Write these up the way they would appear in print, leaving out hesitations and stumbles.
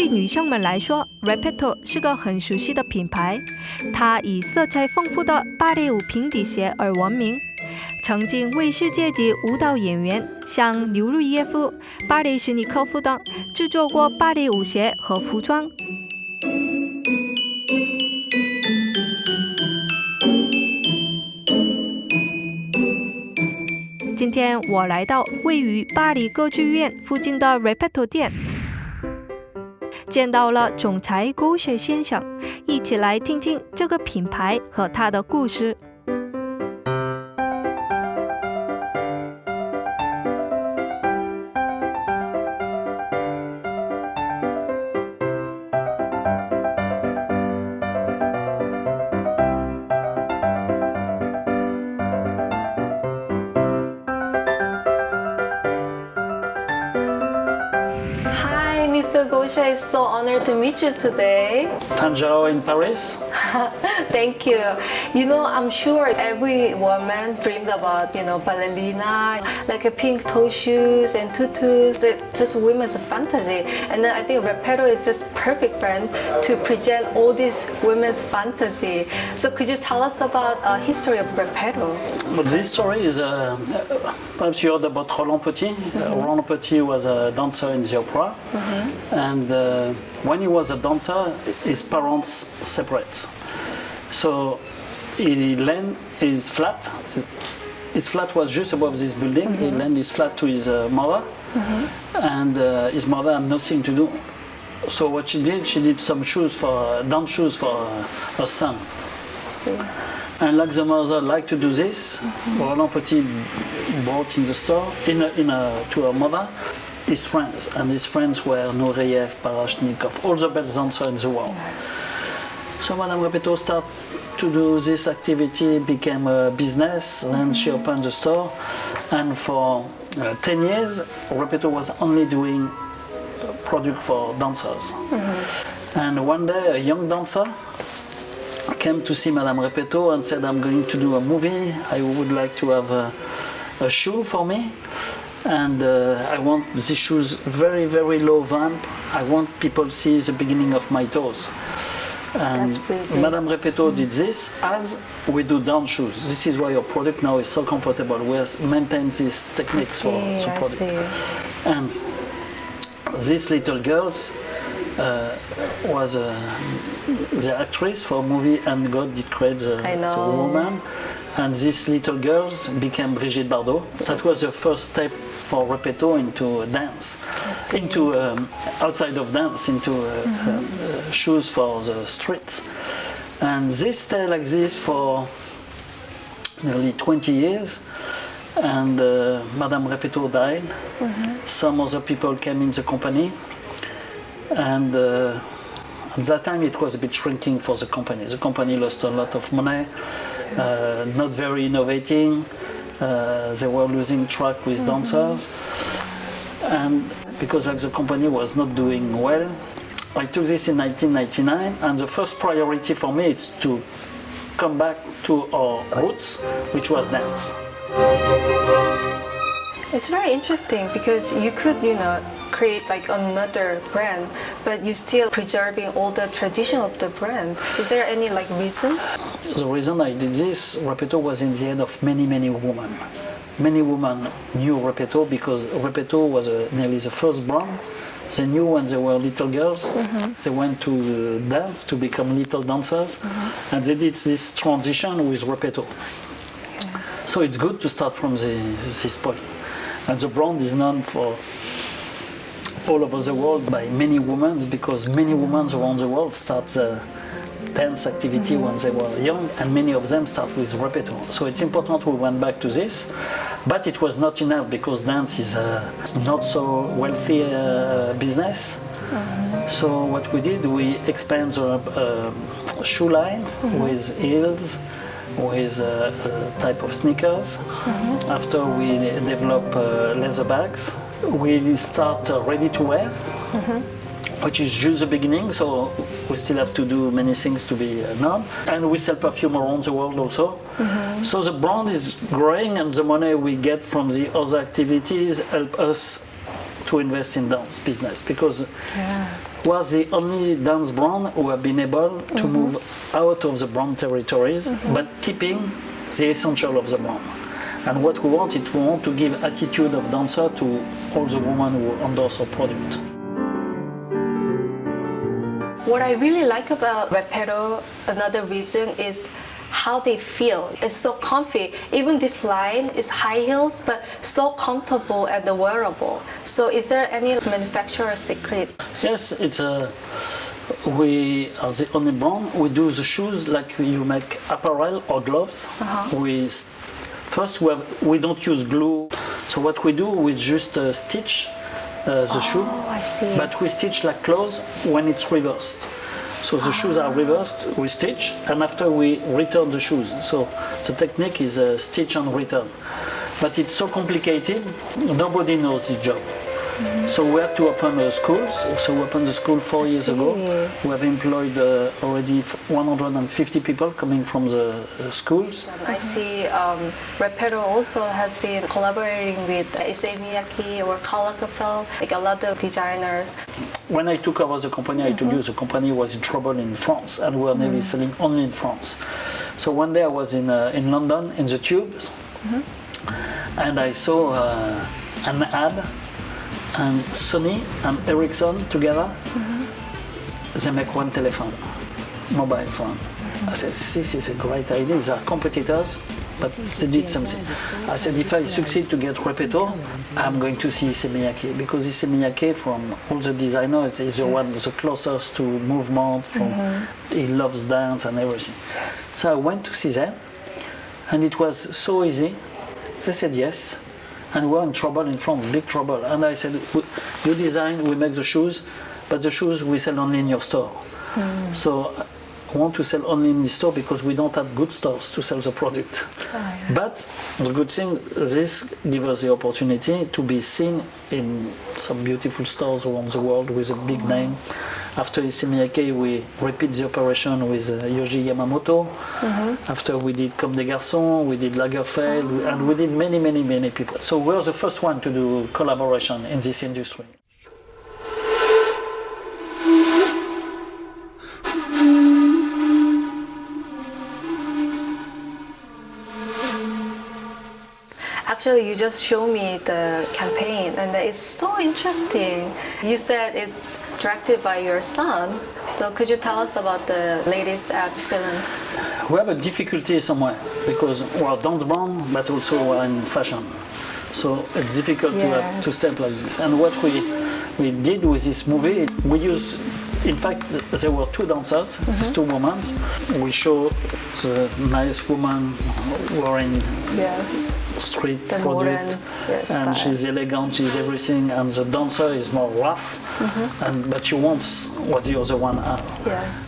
女生们来说 ，Repetto 是个很熟悉的品牌。它以色彩丰富的芭蕾舞平底鞋而闻名，曾经为世界级舞蹈演员像纽瑞耶夫、巴雷什尼科夫等制作过芭蕾舞鞋和服装。今天我来到位于巴黎歌剧院附近的 Repetto 店，见到了总裁戈谢先生，一起来听听这个品牌和他的故事。Mr. Gaucher, is so honored to meet you today. Tangier in Paris. Thank you. You know, I'm sure every woman dreamed about, ballerina, like a pink toe shoes and tutus. It's just women's fantasy. And then I think Repetto is just perfect brand to present all these women's fantasy. So could you tell us about the history of Repetto? Well, this story is, perhaps you heard about Roland Petit. Roland Petit was a dancer in the opera. And when he was a dancer, his parents separate. So he lent his flat. His flat was just above this building. He lent his flat to his mother, and his mother had nothing to do. So what she did some shoes for dance shoes for her son. And like the mother liked to do this, Roland Petit brought in the store to her mother his friends, and his friends were Noureev, Baryshnikov, all the best dancers in the world. So Madame Repetto started to do this activity, became a business, and she opened the store. And for 10 years, Repetto was only doing product for dancers. And one day, a young dancer came to see Madame Repetto and said, I'm going to do a movie. I would like to have a shoe for me. And I want these shoes very, very low vamp. I want people to see the beginning of my toes. And Madame Repetto did this as we do dance shoes. This is why your product now is so comfortable. We maintain these techniques for the product. And this little girl was the actress for a movie, and God did create the woman. And these little girls became Brigitte Bardot. That was the first step for Repetto into dance, into outside of dance, into shoes for the streets. And this stayed like this for nearly 20 years. And Madame Repetto died. Some other people came in the company. And at that time it was a bit shrinking for the company. The company lost a lot of money. Not very innovating. They were losing track with dancers, and because the company was not doing well, I took this in 1999, and the first priority for me is to come back to our roots, which was dance. It's very interesting because you could, create like another brand, but you still preserving all the tradition of the brand. Is there any reason? The reason I did this, Repetto was in the head of many, many women. Many women knew Repetto because Repetto was nearly the first brand. They knew when they were little girls. They went to dance to become little dancers, and they did this transition with Repetto. So it's good to start from this point. And the brand is known for all over the world by many women, because many women around the world start the dance activity when they were young, and many of them start with Repetto. So it's important we went back to this, but it was not enough because dance is a not so wealthy business. So what we did, we expand the shoe line with heels, with a type of sneakers. After we develop leather bags, we start ready to wear, which is just the beginning, so we still have to do many things to be known. And we sell perfume around the world also. So the brand is growing, and the money we get from the other activities help us to invest in dance business, because was the only dance brand who have been able to move out of the brand territories, but keeping the essential of the brand. And what we want is we want to give attitude of dancer to all the women who endorse our product. What I really like about Repetto, another reason, is how they feel. It's so comfy. Even this line is high heels, but so comfortable and wearable. So is there any manufacturer secret? Yes, we are the only brand. We do the shoes like you make apparel or gloves. We don't use glue. So what we do, we just stitch the shoe. I see. But we stitch like clothes when it's reversed. So the shoes are reversed, we stitch, and after we return the shoes. So the technique is stitch and return. But it's so complicated, nobody knows this job. So we had to open schools. So we opened the school 4 years ago. We have employed already 150 people coming from the schools. I see Repetto also has been collaborating with Issey Miyake or Karl Lagerfeld, like a lot of designers. When I took over the company, I told you the company was in trouble in France, and we were nearly selling only in France. So one day I was in London in the tubes, and I saw an ad. And Sony and Ericsson together, they make one telephone, mobile phone. I said, this is a great idea. They are competitors, but they did something. I said, if I succeed to get Repetto, I'm going to see Issey Miyake, because Issey Miyake, from all the designers, is the one the closest to movement. He loves dance and everything. So I went to see them, and it was so easy. They said yes. And we were in trouble in France, big trouble. And I said, you design, we make the shoes, but the shoes we sell only in your store. So I want to sell only in the store because we don't have good stores to sell the product. But the good thing, this gives us the opportunity to be seen in some beautiful stores around the world with a big name. After Issey Miyake, we repeat the operation with Yohji Yamamoto. After we did Comme des Garcons, we did Lagerfeld, and we did many people. So we're the first one to do collaboration in this industry. Actually, you just showed me the campaign, and it's so interesting. You said it's directed by your son. So could you tell us about the latest ad film? We have a difficulty somewhere because we're a dance brand, but also we're in fashion. So it's difficult to have to step like this. And what we did with this movie, we used, in fact, there were two dancers, these two women. We show the nice woman wearing street product, and she's elegant, she's everything, and the dancer is more rough, but she wants what the other one are.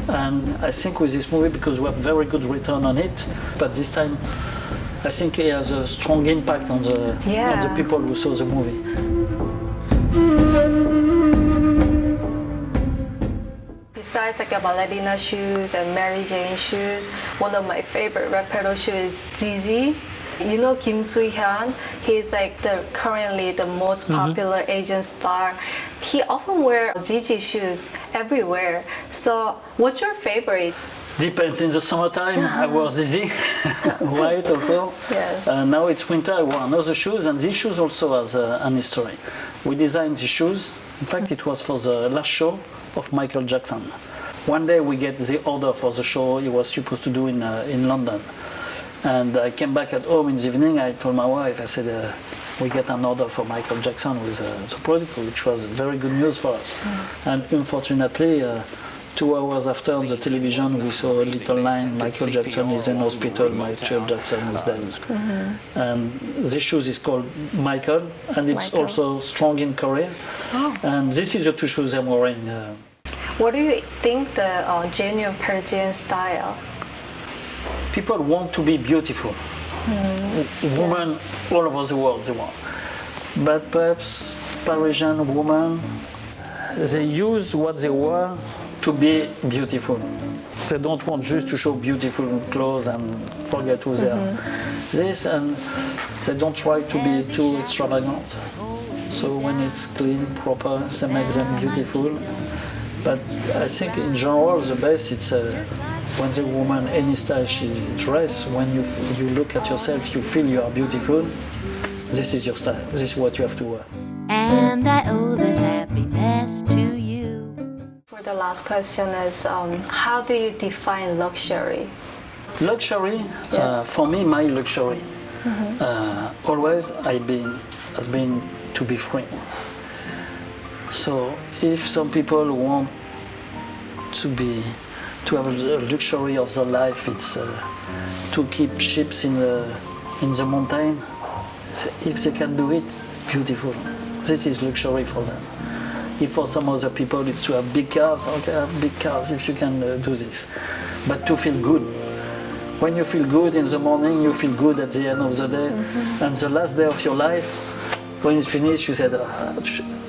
And I think with this movie, because we have very good return on it, but this time I think it has a strong impact on the people who saw the movie. Besides like a ballerina shoes and Mary Jane shoes, one of my favorite Repetto shoes is Zizi. You know Soo Hyun? He's like currently the most popular Asian star. He often wears Zizi shoes everywhere. So what's your favorite? Depends. In the summertime, I wear Zizi, white also. Now it's winter, I wear another shoes, and these shoes also has an history. We designed these shoes. In fact, it was for the last show of Michael Jackson. One day we get the order for the show he was supposed to do in London. And I came back at home in the evening, I told my wife, I said, we get an order for Michael Jackson with the product, which was very good news for us. And unfortunately, 2 hours after on the television, we saw a little line, Michael Jackson is in hospital, Michael Jackson is dead. And this shoes is called Michael, and it's also strong in Korea. And this is the two shoes I'm wearing. What do you think the genuine Parisian style? People want to be beautiful. Women all over the world, they want. But perhaps Parisian women, they use what they wear to be beautiful. They don't want just to show beautiful clothes and forget who they are. This, and they don't try to be too extravagant. So when it's clean, proper, they make them beautiful. But I think in general the best it's when the woman any style she dress, when you look at yourself, you feel you are beautiful. This is your style. This is what you have to wear. And I owe this happiness to you. For the last question is, how do you define luxury? Luxury, Yes. for me, my luxury always has been to be free. So if some people want to have the luxury of their life, it's to keep ships in the mountain. If they can do it, beautiful. This is luxury for them. If for some other people it's to have big cars, okay, have big cars if you can do this. But to feel good. When you feel good in the morning, you feel good at the end of the day. And the last day of your life, when it's finished, you said,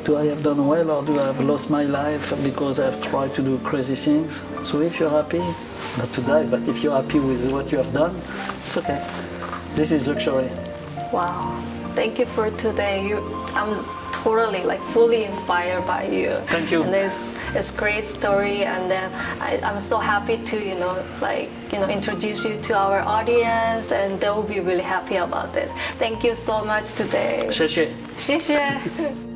do I have done well or do I have lost my life because I have tried to do crazy things? So if you're happy, not to die, but if you're happy with what you have done, it's okay. This is luxury. Wow, thank you for today. I'm totally, fully inspired by you. Thank you. And it's great story, and then I'm so happy to introduce you to our audience, and they will be really happy about this. Thank you so much today. 谢谢。谢谢。